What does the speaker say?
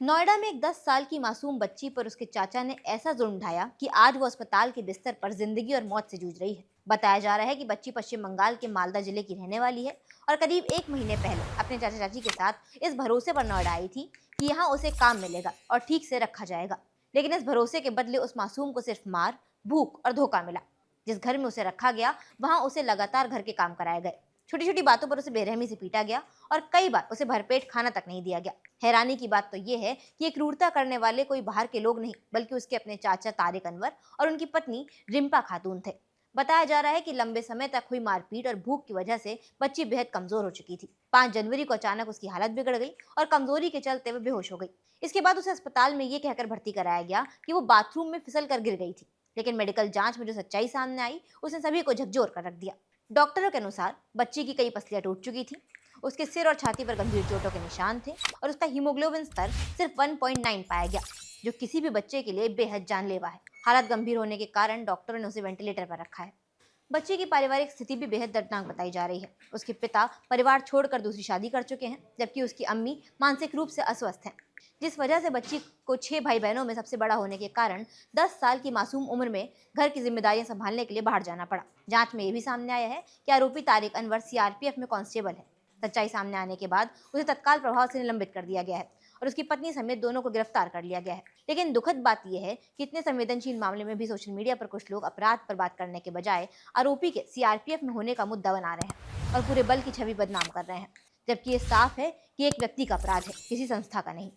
नोएडा में एक 10 साल की मासूम बच्ची पर उसके चाचा ने ऐसा जुल्म ढाया कि आज वो अस्पताल के बिस्तर पर जिंदगी और मौत से जूझ रही है। बताया जा रहा है कि बच्ची पश्चिम बंगाल के मालदा जिले की रहने वाली है और करीब एक महीने पहले अपने चाचा चाची के साथ इस भरोसे पर नोएडा आई थी कि यहाँ उसे काम मिलेगा और ठीक से रखा जाएगा। लेकिन इस भरोसे के बदले उस मासूम को सिर्फ मार, भूख और धोखा मिला। जिस घर में उसे रखा गया वहां उसे लगातार घर के काम कराए गए। छोटी छोटी बातों पर उसे बेरहमी से पीटा गया और कई बार उसे भरपेट खाना तक नहीं दिया गया। हैरानी की बात तो ये है कि ये क्रूरता करने वाले कोई बाहर के लोग नहीं बल्कि उसके अपने चाचा तारिक अनवर और उनकी पत्नी रिम्पा खातून थे। बताया जा रहा है कि लंबे समय तक हुई मारपीट और भूख की वजह से बच्ची बेहद कमजोर हो चुकी थी। 5 जनवरी को अचानक उसकी हालत बिगड़ गई और कमजोरी के चलते वो बेहोश हो गई। इसके बाद उसे अस्पताल में ये कहकर भर्ती कराया गया कि वो बाथरूम में फिसल कर गिर गई थी। लेकिन मेडिकल जांच में जो सच्चाई सामने आई उसने सभी को झकझोर कर रख दिया। डॉक्टरों के अनुसार बच्ची की कई पसलियां टूट चुकी थी, उसके सिर और छाती पर गंभीर चोटों के निशान थे और उसका हीमोग्लोबिन स्तर सिर्फ 1.9 पाया गया, जो किसी भी बच्चे के लिए बेहद जानलेवा है। हालत गंभीर होने के कारण डॉक्टरों ने उसे वेंटिलेटर पर रखा है। बच्चे की पारिवारिक स्थिति भी बेहद दर्दनाक बताई जा रही है। उसके पिता परिवार छोड़कर दूसरी शादी कर चुके हैं, जबकि उसकी अम्मी मानसिक रूप से अस्वस्थ हैं, जिस वजह से बच्ची को 6 भाई बहनों में सबसे बड़ा होने के कारण 10 साल की मासूम उम्र में घर की जिम्मेदारियां संभालने के लिए बाहर जाना पड़ा। जांच में यह भी सामने आया है कि आरोपी तारिक अनवर सीआरपीएफ में कांस्टेबल है। सच्चाई सामने आने के बाद उसे तत्काल प्रभाव से निलंबित कर दिया गया है और उसकी पत्नी समेत दोनों को गिरफ्तार कर लिया गया है। लेकिन दुखद बात यह है कि इतने संवेदनशील मामले में भी सोशल मीडिया पर कुछ लोग अपराध पर बात करने के बजाय आरोपी के सीआरपीएफ में होने का मुद्दा बना रहे हैं और पूरे बल की छवि बदनाम कर रहे हैं, जबकि ये साफ है कि एक व्यक्ति का अपराध है, किसी संस्था का नहीं।